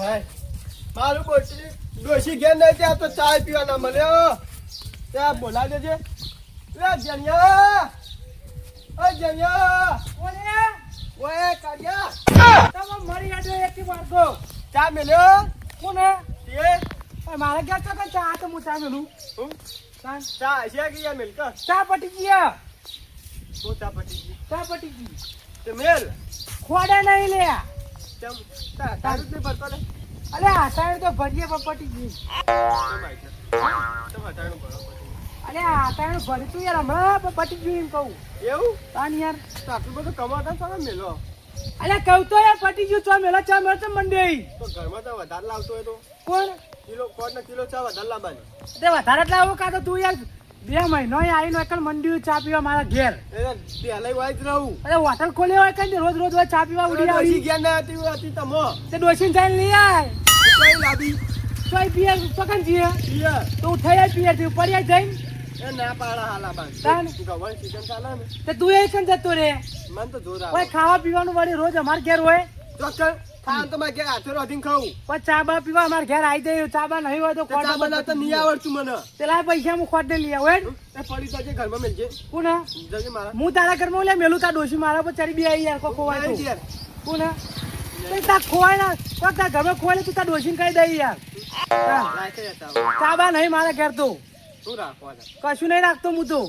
હે મારું બોટલી ડોશી ઘેર નહીં ત્યાં તો ચા પીવા ના મળ્યો ત્યાં બોલાવી દેજે લે જણિયા ઓ જણિયા ઓએ કાઢ્યા તમે મરી આડો એક માર્ગો ચા મળ્યો કોને એ મારે ઘેર તો કઈ ચા તો હું ચા મેલું ચા છે કે યાર મિલક ચા પટી ગયા હું ચા પટી ગઈ ચા પટી ગઈ તે મેલ ખોડા નહીં લે ચમ તારું જ નહીં ભરતો લે અલે આ સાઈડ તો ભરીએ પણ પટી ગઈ અલે આ સાઈડ ભરી તું યાર હમણાં પટી ગયું એમ કહું એવું તાન યાર તો આટલું બધું કમાતા છો ને મેલો અલે કહું તો યાર પટી ગયું ચા મેલા ચા મેળ તો મંડી તો ઘરમાં તો વધારે લાવતો હોય તો કોણ કિલો કોટનો કિલો ચા વધારે લાવવાની તે વધારે જ લાવો કાં તો તું યાર 2 મહિનો આવીને એકલ મંડી ચા પીવા મારા ઘેર એને પહેલા વાય જ રહું અરે હોટલ ખોલી હોય કઈ રોજ રોજ ચા પીવા ઉડી ડોશી આવી ઘેર ના હતી તમો તે ડોસીને જઈને લઈ આય કઈ લાવી ચોય પીએ તો કન જીએ પિયર તો થઈ આય પીએ તું પડી આય જઈને એ ના પાડા હાલા બાન તાન તું ગવણ સીઝન ચાલે ને તે તું એ કન જતો રે મન તો જોર ઓય આવે ખાવા પીવાનું વળી રોજ અમાર ઘેર હોય ચોક્કસ ખાન તો મારે ઘેર હાથે રોધીને ખાવું પણ ચા બા પીવા અમાર ઘેર આવી જાય ચા બા નહીં હોય તો તે ચા બનાવતા નહીં આવડતું મને પેલા પૈસા હું ખોટ ને લઈ આવું એ પડી તો જે ઘરમાં મેલજે કોને જજે મારા હું તારા ઘરમાં લે મેલું તા ડોશી મારા પર ચડી બે યાર કો ખોવાય તો ઘેર કોને તે તા ખોવાય ના કો તા ઘરમાં ખોવાય તું તા ડોશીને કહી દઈ યાર રાખે જતા ચા બા નહીં મારા ઘેર તો શું રાખવાના કશું નહીં રાખતો હું તો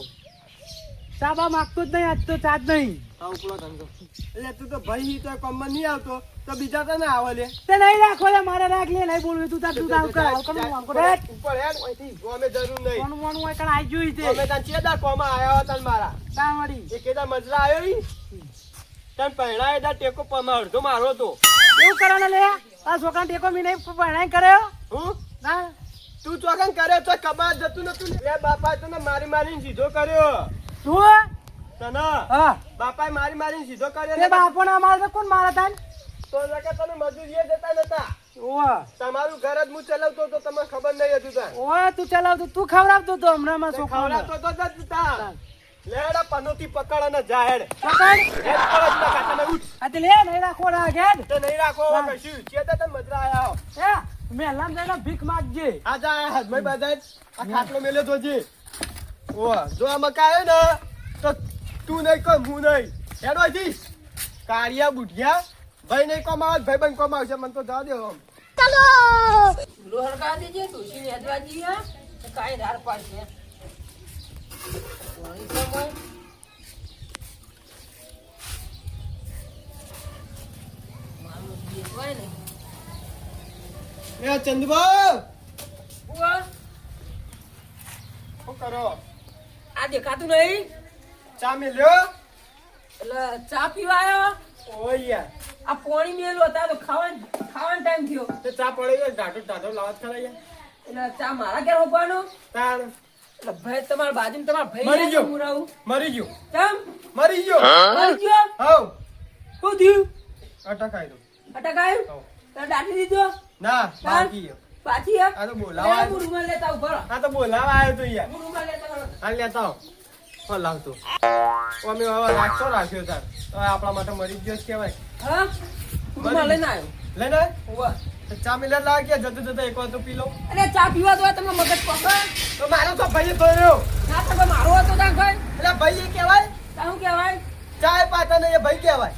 ચા બા માગતો જ નહીં આજ તો ચા જ નહીં આ ઉપલો ધંધો એટલે તું તો ભાઈ તો કોમમાં નહીં આવતો તો બીજા તો ના આવે લે તે નહીં રાખો લે મારે રાખ લે નહીં બોલવું તું તાર તું તાર કર ઉપર હેડ ઓયથી ગોમે જરૂર નહીં કોણ મોણ હોય કણ આઈ જોઈ તે ગોમે તાન ચેદા કોમાં આયા હતા મારા તા વળી એ કેદા મજલા આવ્યો ઈ તન પહેણાય દા ટેકો પમાં અડધો મારો તો એવું કરવાના લે આ છોકરા ટેકો મી નહીં ભણાઈ કર્યો હું ના તું ચોકન કર્યો તો કબાત જતું નતું ને એ બાપા તને મારી મારીને સીધો કર્યો તું તને હા બાપાએ મારી મારીને સીધો કર્યો તે બાપો ના મારે તો કોણ મારા તાન તો નકે તને મજૂરીએ જતા નતા ઓવા તમારું ઘર જ હું ચલાવતો તો તમને ખબર નહીં હતું તાર ઓવા તું ચલાવતો તું ખવડાવતો તો હમણાં માં છોકરા ખવડાવતો તો જ તા લેડા પનોતી પકડ અને જાહેર પકડ હેડ પર જ ના કાટને ઉઠ આ તે લે નહીં રાખો રા ઘેર તો નહીં રાખો હવે કશું ચેતા તને મજરા આયા એ મેલામ જઈને ભીખ માંગજે આ જા હાથમાં બજાય આ ખાટલો મેલે જોજે ઓ જો આ મકા આવ્યો ને તો તું નહીં કોમ હું નહીં હેડો જી કાળિયા બુઢિયા ભાઈ નહીં કમાવ ભાઈ બંધ કમાવશે મને તો જા દે ચાલો લોહરકા દેજે તુસી નેદવા જીએ તો કાઈ ધાર પાડશે વળી સમય મારું જીએ હોય ને એ ચંદબા બુઆ શું કરો આ દેખાતું નહીં ચા મેલ્યો એટલે ચા પીવા આવ્યો ઓયા આ પોણી મેલું હતા તો ખાવાનો ટાઈમ થયો તે ચા પડી ગયો ઢાઢો લાવત ખરાયા એટલે ચા મારા ઘેર હોવાનો તાર એટલે ભાઈ તમારા બાજુમાં તમારા ભાઈ મરી ગયો. હું રહું મરી ગયો કેમ મરી ગયો મરી ગયો હવ શું થયું અટકાઈ દો અટક આવ્યું હવ. તને દાટી દીધો ના બાકી ગયો. પાછી આ તો બોલાવા હું રૂમાલ લેતા આવું ભરો આ તો બોલાવા આવ્યો તો યાર હું રૂમાલ લેતા આવું. હાલ લેતા આવ હા લાવતો અમે હવે રાખતો રાખ્યો તાર હવે આપણા માટે મરી ગયો જ કહેવાય હા રૂમાલ લઈને આવ્યો લઈને ઉભા. ચા મિલર લાવ કે જતો જતો એક વાર તો પી લઉં અરે ચા પીવા દો તમે મગજ પકડ તો મારો તો ભાઈ ભર્યો ના તો કોઈ મારો હતો ત્યાં ખાય એટલે ભાઈ એ કહેવાય શું કહેવાય ચાય પાતા ને એ ભાઈ કહેવાય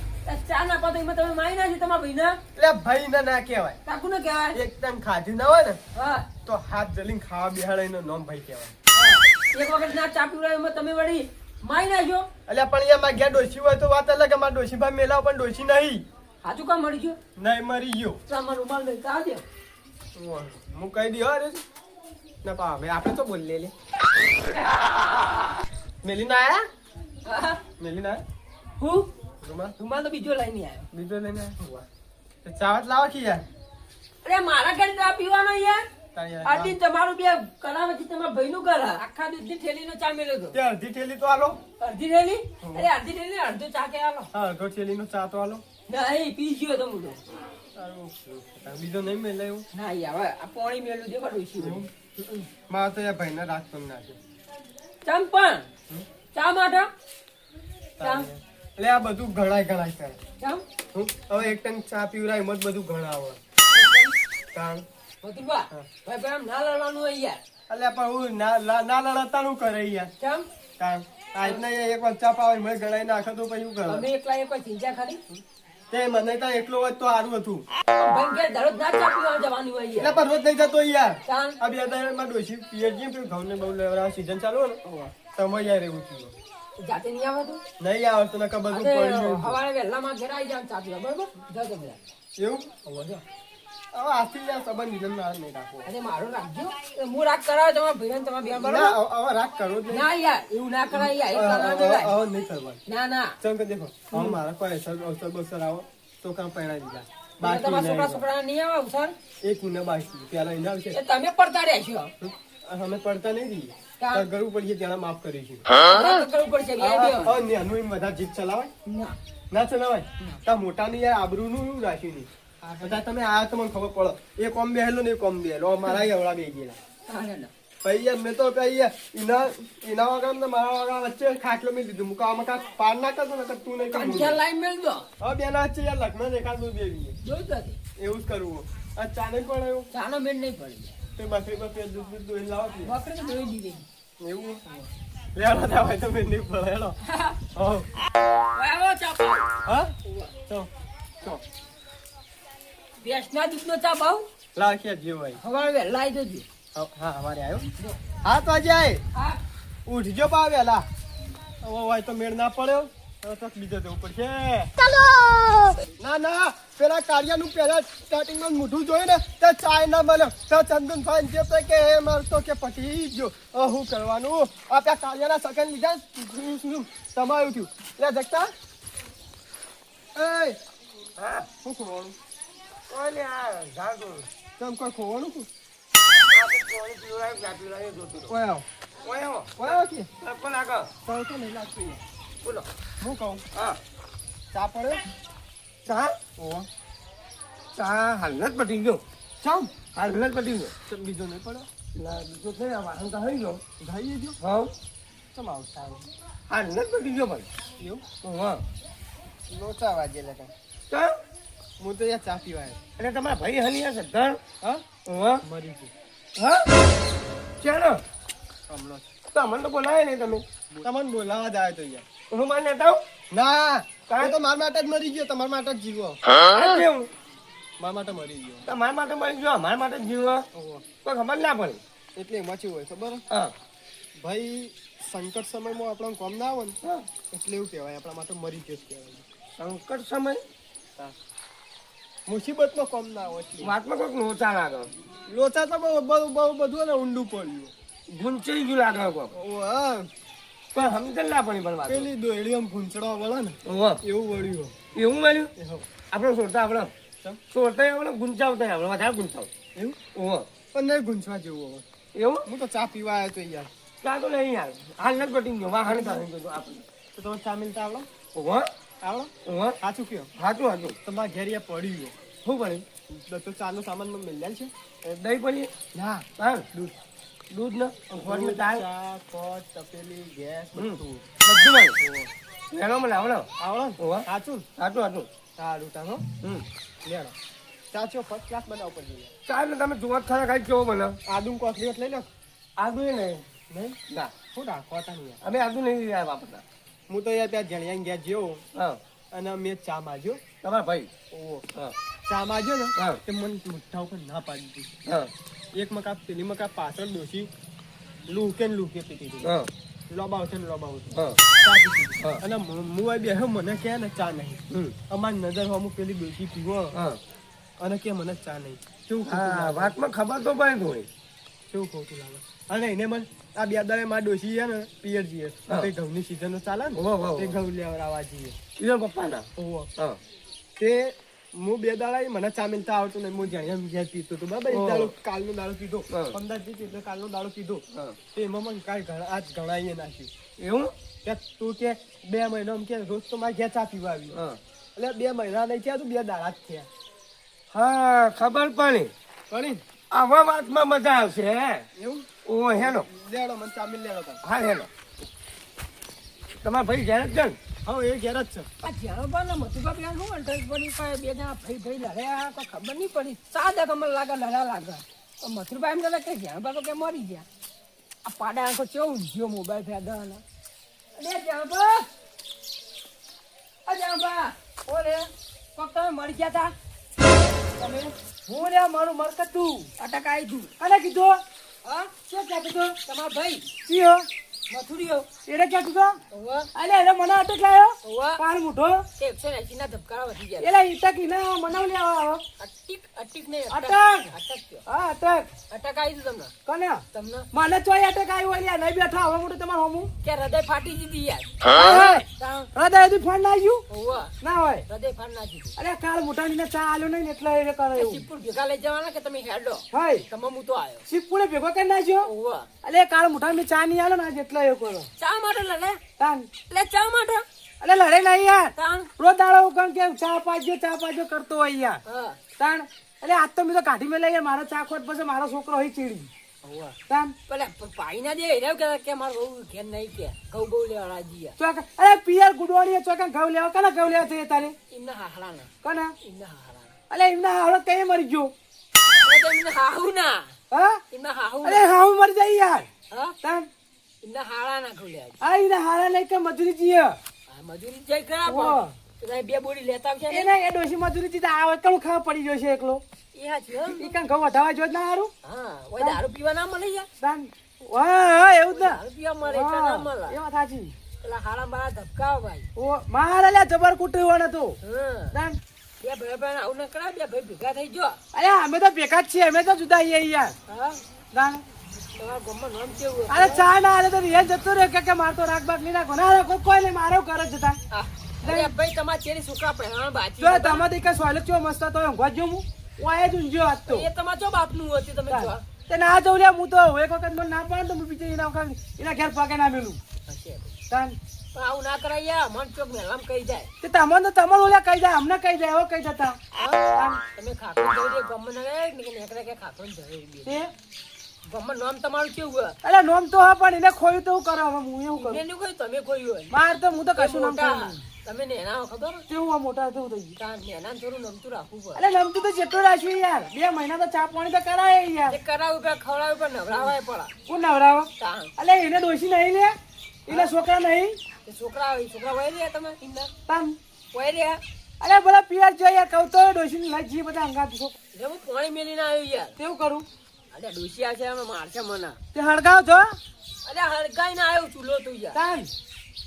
ચા ના પાતો એમાં તમે મારી નાખી તમારા ભાઈને એટલે ભાઈ ને ના કહેવાય કાકુ ને કહેવાય એકદમ ખાધું ના હોય ને હા તો હાથ જલીને ખાવા બિહાડે નો નામ ભાઈ કહેવાય એક વખત ના ચા પીવડાવ્યો એમાં તમે વળી મારી નાખ્યો એટલે પણ અહીંયા માં ગયા ડોશી હોય તો વાત અલગ અમારા ડોશી ભાઈ મેલાવ પણ ડોશી નહીં હાચું કામ મળી ગયો નહીં મરી ગયો તમારો રૂમાલ લઈ કા દે હું કહી દઉં અરે ના પા ભાઈ આપણે તો બોલી લે મેલી ના આયા હા મેલી ના હું રૂમાલ રૂમાલ તો બીજો લઈને આવ્યો બીજો લઈને આયા તો ચાવત લાવો કે યાર અરે મારા ઘરે ચા પીવાનો યાર તારી યાર. આટી તમારું બે કરાવે છે તમારા ભાઈનું ઘર આખા દૂધની થેલીનો ચા મેલ્યો હતો તે અડધી થેલી તો આલો અડધી થેલી અરે અડધી થેલી અડધો ચા કે આલો હા અડધો થેલીનો ચા તો આલો નહીં પી ગયો તો હું તો સારું. બીજો નહીં મેલે એવું ના યાર હવે આ પાણી મેલું દેખા ડોસી મારે તો યાર ભાઈને રાખતો નાખ્યો ચંપણ ચા માટે ચા એટલે આ બધું ઘણાય કરે ચમ હવે એક ટન ચા પીવરાય એમ જ બધું ઘણાવે કાણ મથુરભા, ભાઈ ભાઈ આમ ના લડવાનું હોય યાર. અલ્યા પણ હું ના લડતાનું કરે યાર કેમ? કાણ આજના એક વાર ચા પાવે મને ગળાઈ નાખે તો પછી શું કરે તમે એકલા એ કોઈ ચિંતા ખરી? તે મને તો એકલો હોય તો સારું હતું ભાઈ ઘેર દરરોજ ના ચા પીવા જવાનું હોય એટલે યાર. પણ રોજ નહીં જતો યાર ચાલ. આ બે દાડામાં ડોશી પીએચજી પેલું ઘઉં ને બહુ લેવડાવે સીઝન ચાલુ હોય ને તમે યાર એવું થયું જાતે નહીં આવતું? નહીં આવતો ને ખબર અરે, પડી ગયું સવારે વહેલામાં ઘેર આવી જાવ ચા પીવા, બરોબર? જાઓ તમે. એવું હોવે, જાઓ. હવે આજથી યાર સંબંધ નિધન માં નહીં રાખવો અને મારું રાખજો. હું રાગ કરાવે તમારા ભાઈને તમારા બેન, બરોબર? ના હવે રાગ કરવો જ નહીં ના યાર, એવું ના કરાય યાર. એવું ના હવે કરાય. નહીં કરવાનું ના ના. ચમ કે દેખો હવે મારા કોઈ અવસર બસર આવો તો કામ પરણાવી દીધા તમારા છોકરા બાકી છોકરા નહીં આવે અવસર? એક મહિના બાકી પેલા એના આવશે એ તમે પડતા રહેશો. અમે પડતા નહીં રહીએ કાં? ગરવું પડીએ ત્યાં માફ કરીશું રાગ તો કરવું પડશે. બે બે. નાનું એમ વધારે જીત ચલાવાય ના. ના ચલાવાય તા મોટા ની યાર આબરૂ નું રાખ્યું નહીં બધા તમે આ તો મને ખબર પડે એ કોમ બેહેલો ને એ કોમ બેહેલો મારા એવડા બે ગયેલા હા, ના, ના. પછી યાર મેં તો કઈ એના વગર ને મારા વગર વચ્ચે ખાટલો મેં લીધું મુકા આમાં કાંક પાર ના કરતો ને તું નહીં કરવું કંઠિયા લાઈન મેળ દો. હવે બે ના વચ્ચે યાર લગ્ન દેખાડ દો દેવી જોયું તો તે. એવું જ કરવું આ ચા નહીં પડે એવું ચાનો મેળ નહીં પડે. તે બકરી બકરી દૂધ દૂધ દોઈ લાવો છો. બકરી તો દોઈ દીધી. એવું લેવા દેવાય તો મેં નહીં પડે હેલો હો આવો ચા પાવ. હા ચો ચો ભેંસના દૂધનો ચા પાવ. લાખ્યા જેવો હોય સવારે વહેલા આવી જજો. હા અમારે આવ્યો હા તો જાય હા. ઉઠજો પા વેલા હવે હોય તો મેળ ના પડ્યો હવે તો બીજો જવું પડશે ના ના પેલા કાર્યનું પેલા સ્ટાર્ટિંગમાં મોઢું જોયું ને તો ચાય ના મળ્યો તો ચંદન ભાઈ જે તો કે હે મારતો કે પટી ગયો હું કરવાનું આ પેલા કાર્યના સગન લીધા તમારું થયું એટલે જગતા એ હા શું ખોવાનું ઓલે આ જાગો તમ કોઈ ખોવાનું શું આ તો કોણ પીવડાય ગાડી લાગે જોતું ઓય ઓય ઓય કે કોણ આગળ તો નહીં લાગતું યાર. બોલો હું કહું હા ચા પડ્યો ચા ઓ ચા હાલ જ પટી ગયો ચામ હાલ જ પટી ગયો તો બીજો નહીં પડ્યો ના બીજો થઈ આ વાહન તો થઈ ગયો ભાઈ જો હા ચમ આવતા હાલ જ પટી ગયો ભાઈ એવું હા લોચા વાજે લગા ચા હું તો યાર ચા પીવાય એટલે તમારા ભાઈ હની હશે ધણ હા હા મરી ગયું હા ચાલો કમલો તો અમને તો બોલાય નહીં તમે તમને બોલાવા જાય તો યાર હું માન લેતા હું ના કાંઈ તો મારા માટે જ મરી ગયો તમારા માટે જ જીવો કેવું મારા માટે મરી ગયો તમારા માટે મળી ગયો અમારા માટે જીવવા ઓહો. કોઈ ખબર ના પડે એટલે એમાં શું હોય ખબર હા ભાઈ સંકટ સમયમાં આપણને કોમ ના આવે ને હા એટલે એવું કહેવાય આપણા માટે મરી ગયો જ કહેવાય સંકટ સમય મુસીબતમાં કોમ ના આવે એટલે વાતમાં કોઈક લોચા લાગે લોચા તો બહુ બધું ને ઊંડું પડ્યું ગુંચાઈ ગયું લાગે કોઈક ઓહો, હા કોઈ સમજણ ના પડી પણ વાત પેલી દોયડી આમ ભૂંચડો વળે ને ઓહો. એવું વળ્યું એવું મળ્યું એ હો. આપણે છોડતા આપણે ચમ? છોડતા આપણે ગુંચાવતા આપણે વધારે ગુંચાવ એવું ઓહો પણ નહીં ગુંચવા જેવું હવે એવું હું તો ચા પીવા આવ્યો તો યાર ચા તો નહીં યાર હાલ નથી પટી ગયો વાહન કાઢી ગયો આપણે તો તમે ચા મિલતા આવડો ઓહો આવડો ઓહો સાચું કયો સાચું સાચું તમારા ઘેર યા પડી ગયો શું પડ્યું તો ચાનો સામાન માં મિલ જાય છે દહીં પડી ના હા દૂધ દૂધ ને ગોળની દાળ ચા કોટ તપેલી ગેસ હમ. બધું બધું મળ્યું લેણો મને આવડો આવડો ઓહો. સાચું સાચું સાચું સારું તાનો હમ લેડો ચાચો ફર્સ્ટ ક્લાસ બનાવ પડશે ચાલ ને તમે જોવા ખરા ખાઈ કેવો બને આદુ કોથળી લઈ લો આદુ એ નહીં નહીં ના શું રાખવાતા નહીં યાર અમે આદુ નહીં યાર વાપરતા હું તો યાર ત્યાં જણિયા ગયા જેવો હા અને મેં ચા માજ્યો તમારા ભાઈ ઓહો હા ચા માજ્યો ને હા. તે મને મુઠ્ઠા ઉપર ના પાડી દીધી હા એક મકા પેલી મકા પાછળ ડોસી લૂકે ને લૂકે પીતી હતી હા લોબાવ છે ને લોબાવ છે હા ચા પીતી હતી. હા. અને હું આ બેહ્યો મને કહે ને ચા નહીં હમ અમારી નજર હું પેલી ડોસી પીવો હા અને કે મને ચા નહીં કેવું ખોટું હા લાગે વાતમાં ખબર તો પડે થોડી કેવું ખોટું લાગે અને એને મને આ બે દાડે મારા ડોસી છે ને પિયર જઈએ હા. તે ઘઉંની સિઝન ચાલે ને ઓહો, ઓહો. તે ઘઉં લેવડાવવા જઈએ ઈવન પપ્પાના ઓહો હા તે હું બે દાડા મને ચા મિલતા આવડતું નહીં હું જાણ્યા ઘેર પીતો હતો બરાબર એક ઓહો. દાડો કાલનો દાડો પીધો હા. 15 દિવસ એટલે કાલનો દાડો પીધો હા તે એમાં મને કાંઈ આજ ઘણાઈએ નાખ્યું એવું કે તું કે 2 મહિના એમ કે રોજ તો મારે ઘેર ચા પીવા આવી હા એટલે 2 મહિના નહીં થયા તું 2 દાડા જ થયા હા ખબર પડી કરી આવા વાતમાં મજા આવશે હે એવું ઓ હેલો લેડો મને ચા મિલ લેડો તમે હા હેલો તમારા ભાઈ ઘેર જ છે ને? હા એ ઘેર જ છે. આ ઝાડો ને મથુકા પેલા શું અલ્ટર પડી બે જણા ભાઈ ભાઈ લડ્યા કોઈ ખબર નહીં પડી સાદા કમર લાગે લડા લાગે મથુરભાઈ એમ કહેતા કે ઝાડબા તો કે મરી ગયા આ પાડા આંખો કેવું જીઓ મોબાઈલ ફેદા અરે ઝાડબા આ ઝાડબા ઓરે કોક તમે મરી ગયા તા તમે હું લે મારું મરકત તું અટક આવી તું અને કીધું હા શું ક્યાં કીધું તમારા ભાઈ કીયો મથુરીઓ એને ક્યાં કીધું ઓવા અલે એને મને અટક લાયો ઓવા કાળ મુઠો 180 ના ધબકારા વધી ગયા એલા ઈટક ઈના મનાવ લેવા આવો અટીક ને અટક અટક હા અટક અટક આવી તું તમને કોને તમને મને ચોય અટક આવ્યો લ્યા નહીં બેઠા હવે મોટું તમાર હોમું કે હૃદય ફાટી દીધી યાર તાણ હૃદય ફોન ના આવ્યું ઓવા ના હોય હૃદય ફાટ ના દીધું અરે કાળ મોટા ને ચા આલ્યો નહીં એટલે એ કરે એવું સિદ્ધપુર ભેગા લઈ જવાના કે તમે હેડો હાય તમે હું તો આવ્યો શિવપુરે ભેગો કરી નાખ્યો ઓવા અલે કાળ મોટા ને ચા નહીં આલો ને જેટલો એ કરો ચા માટે લડે તાન એટલે ચા માટે અલે લડે નહીં યાર તાણ રોજ દાડો ઉકણ કે ચા પાજો કરતો હોય યાર હા તાણ એટલે આજ તો મેં તો કાઢી મેં લઈ મારો ચા ખોટ પછી મારો છોકરો હોય ચીડી ઓવા તાન પેલા પાઈ ના દે એને કે મારો બહુ ઘેર નહીં કે ઘઉં લેવા જીયા ચોક અરે પિયર ગુડવાણી ચોકા ઘઉં લેવા કને ઘઉં લેવા છે તારે એમના હાહરાના કને એમના હાહરાના અલે એમના આવડત કઈ મરી ગયો અરે તો એમના હાહુ ના હા એમના હાહુ અરે હાઉ મરી જાય યાર હા તાન એમના હાળાના ઘઉં લેવા આ એના હારા લઈ કે મજૂરી જીએ આ મજૂરી જાય ખરા ઓહ. પણ બે બોડી લેતા આવશે ને એના એ ડોશી મજૂરી જીતા આવે કણું ખાવા પડી ગયો છે એકલો એ હા છે ઈ કાં ઘઉં વઢાવા જો જ ના હારું હા ઓય દારૂ પીવા ના મળે યાર તાન હા એવું જ દારૂ પીવા મળે એટલે ના મળે એ વાત સાચી પેલા હારા બારા ધબકાવ ભાઈ ઓ મારે લ્યા જબર કુટવાનો તો હા તાન બે ભાઈ ભાઈ આવું ના કરા બે ભાઈ ભેગા થઈ જો અરે અમે તો ભેગા જ છીએ અમે તો જુદા છીએ યાર હા તાન તમારા ગામમાં નામ કેવું અરે ચા ના હાલે તો રિયા જતો રે કે માર તો રાગ બાગ નહીં રાખો ના રાખો કોઈ નહીં મારો ઘર જ જતા અરે ભાઈ તમારા ચેરી છોકરા પહેરવા બાકી જો તમારે કઈ સોયલો ચો મસ્ત તો ઊંઘવા જો હું ઓય જ ઊંઘ્યો આજ તો એ તમારા જો બાપનું હતું તમે જો તે ના જઉં લ્યા હું તો એક વખત મને ના પાડે તો હું બીજે એના ઘેર પગે ના મેલું હશે તાન પણ આવું ના કરાય યાર મન ચોક મેલામ કહી જાય તે તમને તો તમારે ઓલા કહી જાય અમને કહી જાય એવો કહી જતા તમે ખાખરો જઈ ગમન નેકરે કે ખાખરો જઈ તે ગમન નામ તમારું કેવું અરે નોમ તો હા પણ એને ખોયું તો હું કરો હવે હું એવું કરું એને કોઈ તમે કોઈ હોય માર તો હું તો કશું નામ મોટા, કરું તમે નેના ખબર કેવું આ મોટા કેવું થઈ ગયું તાર નેના થોડું નમતું રાખવું પડે અરે નમતું તો જેટલું રાખ્યું યાર 2 મહિના તો ચા પાણી તો કરાય યાર એ કરાવું કે ખવડાવું કે નવરાવાય પડે કોણ નવરાવો તાણ અલે એને ડોશી નહીં લે એને છોકરા નહીં એ છોકરા વહી રહ્યા તમે ઇન્ના તાન વહી રહ્યા અરે બોલા પિયર જો યાર કહું તો ડોશી ને લઈ જઈએ બધા અંગાત છો એટલે હું પાણી મેલીને આવ્યો યાર કેવું કરું અરે ડોશિયા છે અમે મારશે મને તે હળગાવ છો અરે હળગાઈને આવ્યો ચૂલો તું યાર તાન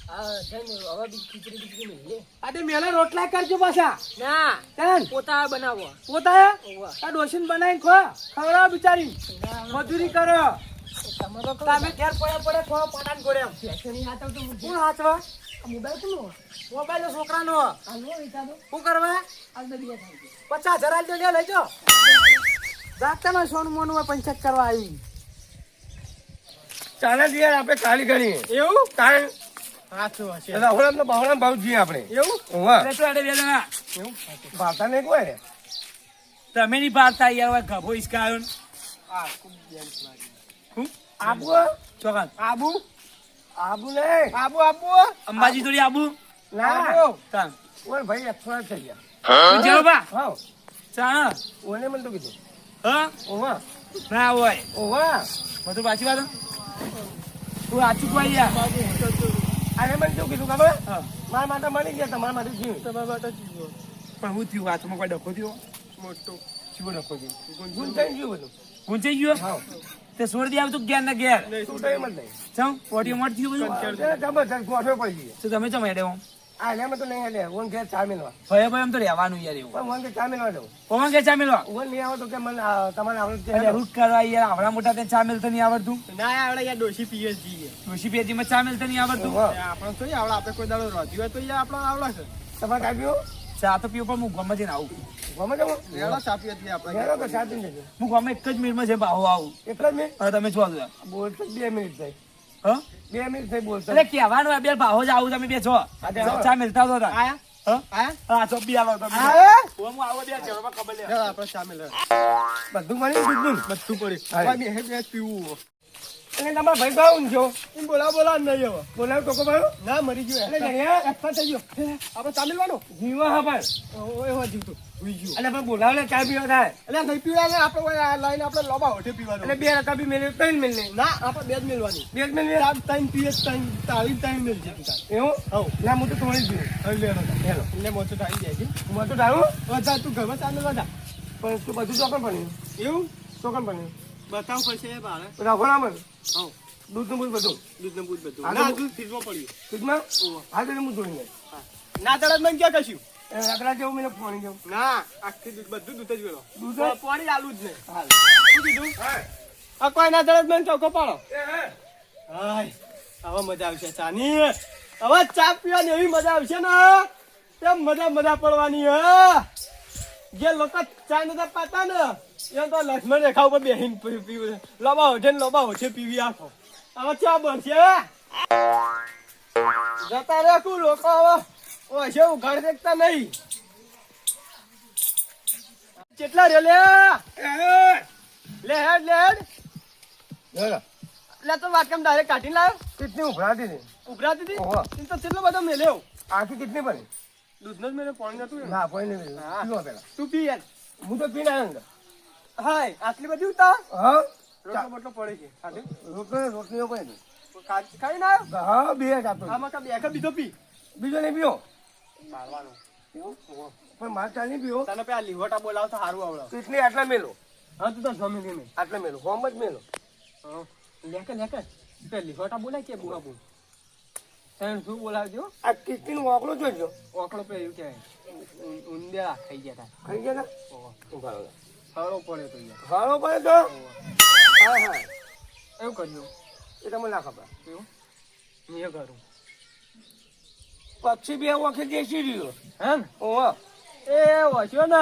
હા જઈને હવે બી ખીચડી મેલી આ તે મેલા રોટલા કરજો પાછા ના તાન પોતા બનાવો પોતા ઓવા આ ડોશીને બનાવીને ખો ખવડાવો બિચારી મજૂરી કરો તમે તો તમે ઘેર પડે ખો પટાન ગોળે ફેશની હાથ તો કોણ હાથવા મોબાઈલ કોનો મોબાઈલ છોકરાનો હાલો વિચારો શું કરવા આ તો બે થાય 50,000 જો લઈ જો જાગતા ના સોનું મોનું માં પંચાયત કરવા આવી ચાલે જ યાર આપણે ખાલી કરીએ એવું કારણ હાથું હશે એટલે હવે તો બહોળા ભાવ જઈએ આપણે એવું વાહ એટલે તો આડે બે જણા એવું ભાવતા નહીં કોઈ રે તમે નહીં પાડતા યાર હવે ગભો ઈસકાયો ને આબુ ચોકાન આબુ આબુ નહીં આબુ આબુ અંબાજી થોડી આબુ ના તાન ઓય ભાઈ અઠવાડ થઈ ગયા જેવો બા હા ચાણ ઓને મને તો કીધું હા ઓવા ના હોય ઓવા બધું પાછી વાત તું આચું કોઈ યાર અરે મને શું કીધું ખબર હા મારા માટે મળી ગયા તમારા માટે જીવ તમારા માટે પણ હું થયું વાતમાં કોઈ ડખો થયો મોટો શું ડખો થયો ગુણ થઈ ગયું બધું ગુંચાઈ ગયો હા તે છોડ દે આવતું ઘેર ના ઘેર શું થઈ મત નહીં ચમ ઓડિયો મત થયું બધું જબરજસ્ત ગોઠવે પડી ગઈ તો તમે ચમ હેડે હું આ એમ તો નહીં લે ઓન ઘેર ચા મેળવા ભય ભય એમ તો રહેવાનું યાર એવું પણ ઓન કે ચા મેળવા દઉં પવન કે ચા મેલવા ઓન નહીં આવો તો કે મને તમારે આવડે અરે રૂટ કરવા યાર આવડા મોટા તે ચા મેલતા નહીં આવડતું ના આવડે યાર ડોશી પીએચડી ઋષિ પેજી માં ચા મેલતા નહીં આવડતું આપણે તો આવડે આપણે કોઈ દાડો રોધી હોય તો આપણો આવડે છે તમારે કાપ્યો ચા તો પીવો પણ હું ગમે જઈને આવું ગમે તે રેડો સાપી હતી આપણે રેડો તો સાપી દેજો હું ગમે એક જ મિનિટમાં છે બાહો આવું એટલે જ મેં હવે તમે છો દો બોલતો 2 મિનિટ થઈ હા 2 મિનિટ થઈ બોલતો એટલે કહેવાનું બે બાહો જ આવું તમે બે છો ચા મેલતા હતો તા આયા હા આયા હા ચોપી આવો તમે આયા હું આવો દે ચડવા ખબર લે આપણે સામે લે બધું મળી બધું પડી હવે બે પીવું એટલે તમારા ભાઈ ભાવ ઊંઘ્યો એમ બોલા નહીં હવે બોલાવ ટોકો ભાઈ ના મરી ગયો એટલે જણિયા એક્સપાયર થઈ ગયો આપણે ચા મેલવાનો જીવો હા પણ એવો જીવતો હુઈ ગયો એટલે પણ બોલાવ ને ચા પીવા થાય એટલે નહીં પીવાને આપણે લાઈને આપણે લોબા હોઠે પીવાનો એટલે 2 રકા બી મેલે 3 મેલે ના આપણે બે જ મેલવાની 2 જ મેલે ચાર ટાઈમ પીએ ટાઈમ મેલ છે તું એવું હવ ના હું તો થોડી જ હવે લેવાનો હેલો એટલે મોટો ટાઈમ જાય છે હું તો ડાળું હવે જા તું ઘરમાં ચા મેલવા જા પણ તું બધું ચોકન ભણ્યું એવું ચોકન ભણ્યું બતાવ પડશે બારે રાખો ના મને હવ દૂધનું બધું બધું દૂધને દૂધ બધું હા, ના દૂધ. દૂધ ફ્રીજમાં પડ્યું દૂધમાં હા તો હું જોઈને ના તરત મને ક્યાં કશું રાખડા જેવું મને પાણી જેવું ના આખી દૂધ બધું દૂધ જ વેલો દૂધ જ? પાણી આલું જ નહીં હાલ શું કીધું આ કોઈ ના તરત મને ચોખ્ખો પાડો એ હે હાય હવે મજા આવશે ચાની હવે ચા પીવાની એવી મજા આવશે ને તેમ મજા પડવાની જે લોકો ચા નતા પાતા ને એ તો લક્ષ્મણ રેખા ઉપર બેહીને પીવું લોબા હોઠે પીવી આખો હવે ચા બનશે જતા રે કુ લોકો હવે ઓછે ઘર દેખતા નહીં કેટલા રે લે હેડ જોડો એટલે તો વાટકામ ડાયરેક્ટ કાઢીને લાવ્યો કેટલી ઉભરાતી હતી ઉભરાતી હતી ઓહો. એમ તો કેટલો બધો મેલ્યો આખી કેટલી બની દૂધનો જ મેલ્યો પાણી નતું ના કોઈ નહીં હા. પીવો પેલા તું પી યાર હું તો પીને આવ્યો ને હાય આટલી બધી ઉતા હા રોટલો બોટલો પડે છે ખાધું? રોટલીઓ કોઈ નહીં ખાઈ ના આવ્યો? હા બે જ આપતો આમાં કા બે બીજો પી બીજો નહીં પીવો મારવાનો પણ મારે ચાલ નહીં પીવો તને પેલા લીવોટા બોલાવ તો સારું આવડે કેટલી આટલા મેલો હા તું તો જમી ગમે આટલા મેલો હોમ જ મેલો લેકે પેલા લીવોટા બોલાય કે બુઆ બોલ તને શું બોલાવજો આ કેટલી વાકડો જોજો ઓકળો પે એવું કહેવાય ઉંદેડા ખાઈ ગયા તા ખાઈ ગયા ઓહો. ઉભા રહો. સારો પડે તો યાર ખાણો પડે તો હા હા એવું કર્યું એ તમને ના ખબર એવું મેં કરું પક્ષી બે વખત દેશી રહ્યો હે ને ઓહો એ વસ્યો ને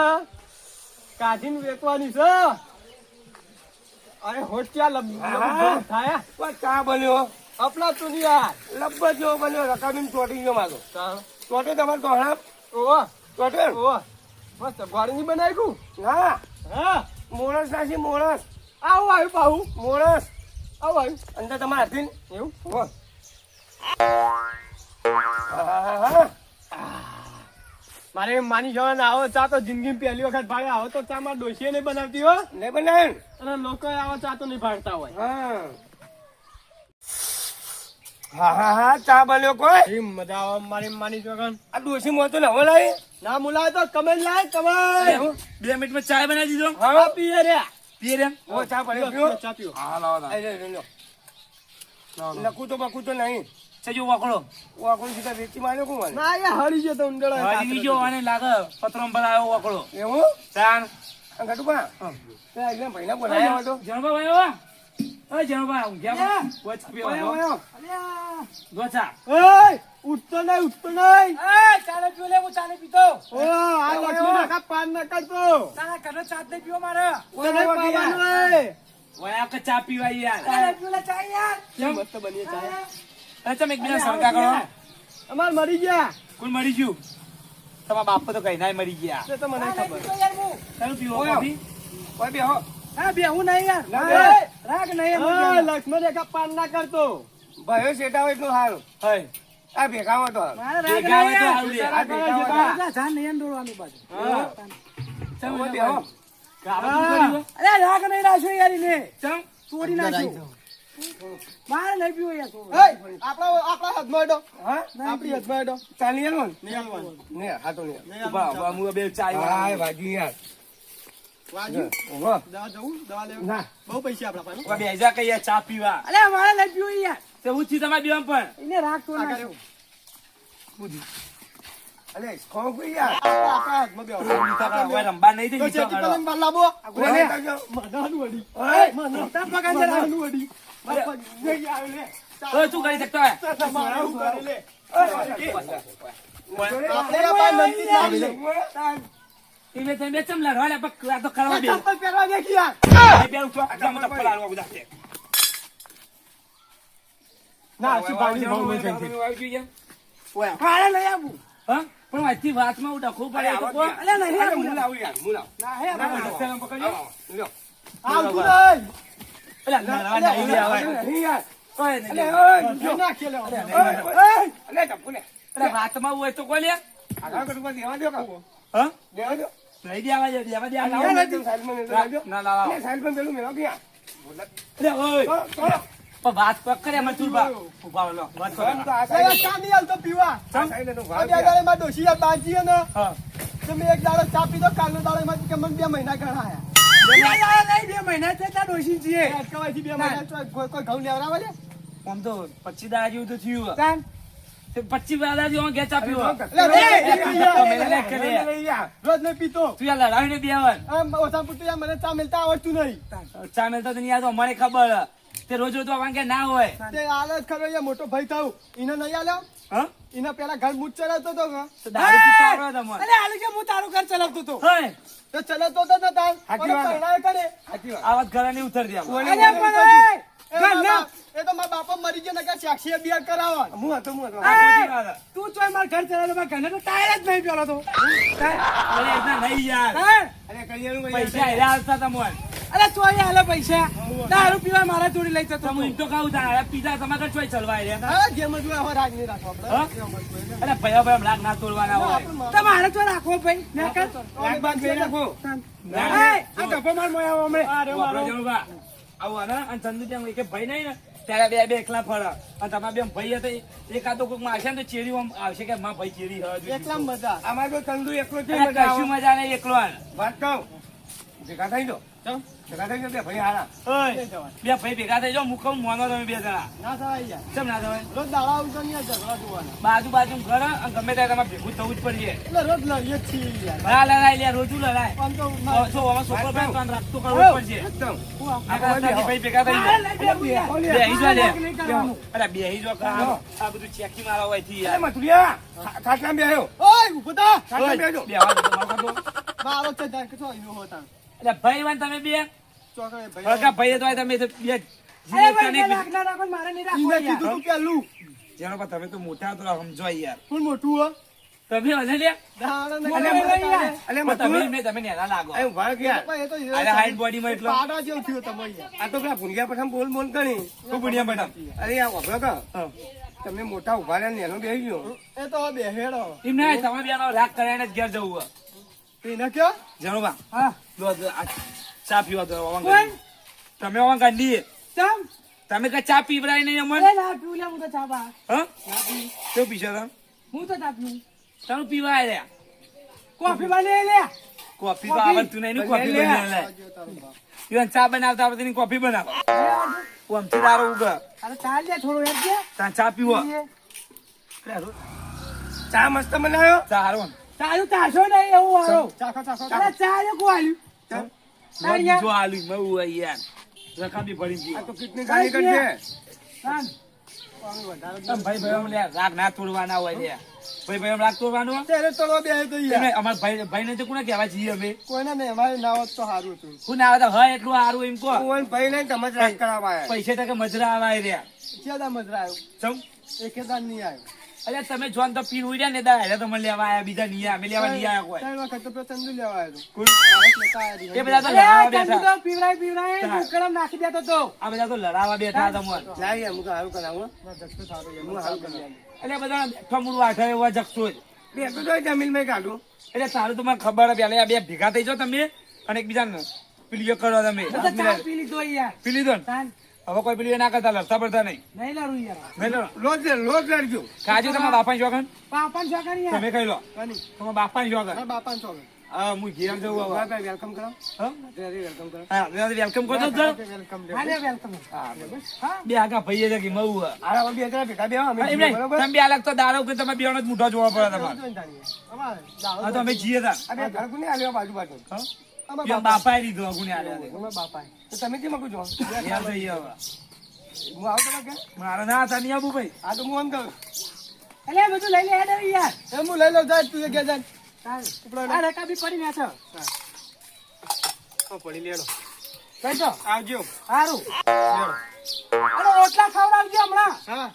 કાઢીને વેચવાની છે અરે હોટિયા હા. થાય પણ ચા બન્યો આપણા તું યાર લબ્બત જેવો બન્યો રકાબીન ચોટી ગયો મારો ચાલ ચોટે તમારે દોહણા ઓહો ચોટે ઓહો મસ્ત ગોળની બનાવ્યું ના હા મોણસ નાસી મોણસ આવું આવ્યું પાહુ મોણસ આવું આવ્યું અંદર તમારા હાથી એવું હો હા મારે માની જવાના આવો ચા તો જિંદગી પહેલી વખત ભાઈ આવો તો ચા માં ડોસીએ નહીં બનાવતી હો નહીં બનાવ્યું અને લોકો આવો ચા તો નહીં ભાડતા હોય હા હા હા ચા બન્યો કોઈ એમ મજા આવે મારી માની જવાન આ ડોસી મોતો ને હવે લાવી ના મુલાય તો કમેલ લાય કમેલ 2 મિનિટમાં ચાય બનાવી દીધો હા પીએ રે પીએ રે ઓ ચા બન્યો પીવો ચા પીઓ હા લાવો લખું તો બકું તો નહીં સજો વાકડો વાકડું સીધા વેચી માર્યો કોણ મને ના એ હળી ગયો તો ઉંડળો હાજી જો અને લાગે પત્રમ પર આવ્યો વાકડો એવું ચાન આ ઘટુ પા એકદમ ભાઈના બોલાવ્યો હતો જણબા ભાઈ આવો ઓય જણબા ઊંઘ્યા વચ પીવો દોચા એય ઉઠતો નહીં એ ચાલે પીઓ લે હું ચાલે પીતો ઓ આ લક્ષ્મી નાખા પાન ના કરતો તારા કનો ચાત નહીં પીવો મારે તને પાવાનું હોય વયા કે ચા પીવા યાર ચાલે પીઓ લે ચા યાર કેમ મસ્ત બની ચા અરે તમે એકબીજા સરકા કરો અમાર મરી ગયા કોણ મરી ગયું તમારા બાપ તો કઈ ના મરી ગયા તે તો મને ખબર ચાલો પીવો ઓય. કોફી કોઈ બે હો હા બે હું નહીં યાર ના. રાગ નહીં હા લક્ષ્મી રેખા પાન ના કરતો ભાઈઓ સેટા હોય એટલું સારું હય આ ભેગા હોય તો ભેગા હોય તો આવડે. આ ભેગા હોય તો જાન નહીં દોડવાનું બાજુ હા ચાલો બે હો અરે રાગ નહીં રાખ્યો યાર ને ચમ તોડી નાખ્યો મારે નહીં પીવો યાર એય આપણા હાથમાં હેડો હા આપણી હાથમાં હેડો ચાલી આલો ને નહીં આવવાનું ને હા તો નહીં નહીં ઉભા આવવાનું. ઉભા હું બે ચાય હાય ભાગી યાર વાજુ ઓહો દવા જવું દવા લેવું ના બહુ પૈસા આપણા પાસે ઉભા બે જા કઈ ચા પીવા અલે મારે નહીં પીવું યાર તે હું થી તમારે બેવા પણ એને રાગ તો આગળ નાખ્યો. એવું. અલે ખો કોઈ યાર આપણા હાથમાં બેહો. હવે રંબા નહીં તો થઈ ચેતી પેલા બાર લાવો કોને કરજો મનાનું વડી ઓય તાર પગ અંદર મનાનું વડી મારા પગ નહીં આવે લે ઓય તું કરી શકતો હે મારા હું કરે લે આપણે આ બાર નંદી લાવી લે તમે તમે ચમ લડવા લે પક આ તો કરવા દે ચપ્પલ પહેરવા દે કે યાર ભાઈ બે ઉઠો આટલા મત ચપ્પલ આલવા બધા છે ના શું ભાવની ભાવ નહીં થઈ આવી ગયું મારે નહીં આપવું હા પણ વાતથી વાતમાં હું ડખું પડે તો કો અલે નહીં આપવું હું લાવું યાર હું લાવું ના હે સલામ પકડજો લ્યો આવતું નહીં પેલા લડવા નહીં આવે. નહીં યાર. કોઈ નહીં. અલે, ઓય, જો. નાખી લે અરે, ઓય, અલે, ટપુ લે. અરે, વાતમાં હોય તો કોઈ લે. આગળ કટું દેવા દો કાકો. હા? દેવા દો. લઈ દેવા દે, દેવા દે. આ લાવો લાવો. ને, સાઈડમાં મેલો દેજો. ના, લાવો. અલે, સાઈડમાં પેલું મેલો કે યાર. અરે, ઓય. ચાલો. પણ વાત પક કરે એમાં તું બા. ઉભા રહો, લો. વાત કરો. તો આ અરે, સાઈડ ચા નહીં હાલતો પીવા આ સાઈડ તો આ ભાવ બે દાડે માં ડોશી યાર બાજી હે ને હા. તમે એક દાડો ચા પીધો કાલનો દાડો એમાં કે મને 2 મહિના ગણાયા નહીં, 2 મહિના થયા ડોશી છીએ. અટકાવાથી 2 મહિના કોઈ ઘઉં લેવડાવે લે આમ તો 25 દાડા જેવું તો થયું. તાન 25 દાડા જેવું ઘેર ચા પીવો. રોજ નહીં પીતો તું યાર લડાવીને બેવન. આમ ઓછા પૂરતું યાર મને ચા મેલતા આવડતું નહીં ચા મેલતા તો નહીં આવતો, મને ખબર. તે રોજ રોજ તો વાંકે ના હોય. તે આલે જ ખરો યાર મોટો ભાઈ થાઉં એને નહીં આલ્યો હા? એને પેલા ઘર મૂજ ચલાવતો હતો કે તો દારૂ પીતા આવડે તમને. અરે આલે કે હું તારું ઘર ચલાવતો હતો હોય. તો ચલાવતો હતો ને તાર સાચી વાત. પરણાયો કરે સાચી વાત. આ વાત ઘરે નહીં ઉતરતી આપણે. અરે પણ એ તો મારા બાપા મરી ગયા નકા સાક્ષી બિયાર કરાવવા હું હતો. ખોટી વાત. તું ચોય માર ઘર ચલાવતો મારા ઘરને તો ટાયર જ નહીં પેલો તો અરે એટલા નહીં યાર. અરે કરિયાનું પૈસા હેરા આવતા તમને. અરે ચોય આલે પૈસા દારૂ પીવા મારા જોડી લઈ જતો તમે એમ તો કહું તારે પીતા તમારે ચોઈ ચલવાય રે. હા જેમ જ હોય હવે રાગ નહીં રાખો હા? આપણે અરે ભયા ભયા લાગ ના તોડવાના હોય. તમારે તો રાખો ભાઈ રાગ બાગ બે રાખો. ના. આ ગપ્પા માર મોયા હમણે. વાપરો જણુભા. આવું ને અને ચંદુ ત્યાં એક ભાઈ નહીં ને ત્યારે બે એકલા ફરે અને તમારા બે ભાઈ હતા એકાદો કોઈક મારશે ને તો ચેરી આમ આવશે કે માં ભાઈ ચેરી હવે એકલા મજા અમારે તો ચંદુ એકલો છે અરે મજા કશું આવે. મજા નહીં એકલો આને. વાત કહું ભેગા થઈ જાઓ. ભેગા થઈ જાઓ બે ભાઈ હારા. ઓય, બે ભાઈ ભેગા થઈ જાઓ મુખમ મોનો તમે બે જણા. ના થાય યાર કેમ ના થવાય? રોજ દાડા આવતો નહીં ઝઘડા જોવાના બાજુ બાજુ ઘર અને ગમે ત્યારે તમારે ભેગું થવું જ પડીએ. એટલે રોજ લડીએ જ છીએ યાર ભલા લડાય લે રોજુ લડાય. આમ તો જો આમાં છોકરો ભાઈ કાન રાખતો કરવું જ પડશે. એકદમ. આપણા ત્યાંથી ભાઈ ભેગા થઈ જાઓ. બેહી જો લે. અરે બેહી જો કાં. આ બધું ચેકી મારા હોય થી અરે યાર. મથુરિયા, ખાટલામાં બેહ્યો. ઓય ઉભો થા ખાટલામાં બેહજો. બેહવા દો તમારે કાં તો. મારો છે ધાર કે છો ઈનો હોતા એટલે ભાઈ વાન તમે બે ચોકડે હળકા ભાઈ તો હોય તમે તો બે જીવે તને ઈને કીધું તું પેલું જેનો પર તમે તો મોટા તો સમજો યાર. કોણ મોટું હો તમે હશે લે. દાડા ને અલે પણ મથુર, તમે નેના લાગો. એ ઉભા રહો યાર. એ તો અરે હાઈટ બોડીમાં એટલો. પાડા જેવું થયું તમે યાર આ તો પેલા ભૂંડિયા પછી બોલ બોલ કરી. ખૂબ બઢિયા મેડમ. અરે આ વાપરો કા હા. તમે મોટા ઉભા રહ્યા ને એનો બેહી ગયો. એ તો હવે બેહેડો એમ નહીં તમે બેનો રાગ કરીને જ ઘેર જવું હોય. એને કયો જાણો બા હા લો આ ચા પીવા દો વાંગ કરી. તમે વાંગ કાઢી ચમ તમે કે ચા પીવરાય નહીં અમર. ના પીવું લે હું તો ચા બા હા કેવું પીશો તમે હું તો ચા પીવું તમે પીવાય રે કોફી બને લે કોફી તો આવડતું નહીં ને કોફી બનાવે લે. ઈવન ચા બનાવતા આવડતી નહીં કોફી બનાવ. હું આમથી દારૂ ઉગ અરે ચા લે થોડું યાર કે ત્યાં ચા પીવો. ચા મસ્ત બનાવ્યો. ચા હારો ને. ચાલુ તાશો નહીં એવું હારો ચાખો ચાખો અરે ચા લે કો આલ્યું જો આલુ મઉ હોય યાર રકાબી પડી આ ગઈ. તો કેટલી ગાડી કરશે. ભાઈ ભાઈ અમને રાગ ના તોડવાના હોય લે. ભાઈ ભાઈ રાગ તોડવાનો હોય? ત્યારે તળવા બે તો યાર એમને અમારા ભાઈ ને તો કોને કહેવા છીએ અમે. કોઈને ને અમારે ના હોત તો સારું હતું હું ના આવે તો હોય એટલું સારું એમ કહો. હું ભાઈ ને તમે જ રાગ કરાવવા આવ્યા. પૈસે ટકે મજરા આવાય રહ્યા. જ્યાદા મજરા આવ્યો ચમ એકેદાર નહીં આવ્યો અલ્યા તમે જોન તો પીન ઉડ્યા ને દા તો મને લેવા આયા બીજા નહીં આયા અમે લેવા નહીં આયા કોઈ. 3 વખત તો પેલો ચંદુ લેવા આવ્યો કોણ? હતો લેતા આવ્યો એ બધા તો લડાવા બેઠા. પીવરાય ઉકળમ નાખી દેતો તો આ બધા તો લડાવા બેઠા તમને. લાવી હું તો સારું કરાવું. જગતો સારો હું સારું કરાવું. એટલે બધા બેઠા મૂળ વાઠા એવા જગતો જ. બે તો જોઈ જમીન માં કાઢું. એટલે તારું તો મને ખબર હતી આ બે ભેગા થઈ જાઓ તમે અને એકબીજાને પેલી કરો તમે. પી લીધો યાર પી લીધો ને હવે કોઈ પેલી ના કરતા લડતા પડતા નહીં. નહીં લારું યાર નહીં લડો. લોજ લડજો. કાજુ તમારા બાપાની શોખન પાપા ને છોકરી યાર તમે કહી લો કની તમારા બાપાની શોખન. મારા બાપા ને છોકરી હા હું ઘેર જવું હવે. ભાઈ વેલકમ કરો. હા? વેલકમ કરો. હા વેલકમ કરો તો જાઓ. વેલકમ હાલે વેલકમ બે આગા ભાઈએ છે કે મઉ હે. હારા બે જણા ભેગા બેહો અમે એમ જીવો, નહીં, બરોબર. તમે બે અલગ તો દારૂ કે તમે બેનો જ મોઢો જોવા પડે તમારે. અમારે હા તો અમે જીએ તા. આ બે ઘર કોને આલ્યો બાજુ બાજુ. હા? અમારા બે બાપાએ લીધો ગુને આલે. અમારા બાપા તો તમે કેમ મગો છો? યાર જઈએ હવે. હું આવું તો કે મારે ના હતા નહીં આવું ભાઈ. આ તો હું એમ કહું. એટલે બધું લઈ લે હેડે યાર એમ હું લઈ લઉં જાય તું એ કે જાય. આ રકા બી પડી મેં છો પડી લેડો. કઈ તો આવજો. સારું અરે ઓટલા ખવડાવજો હમણાં હા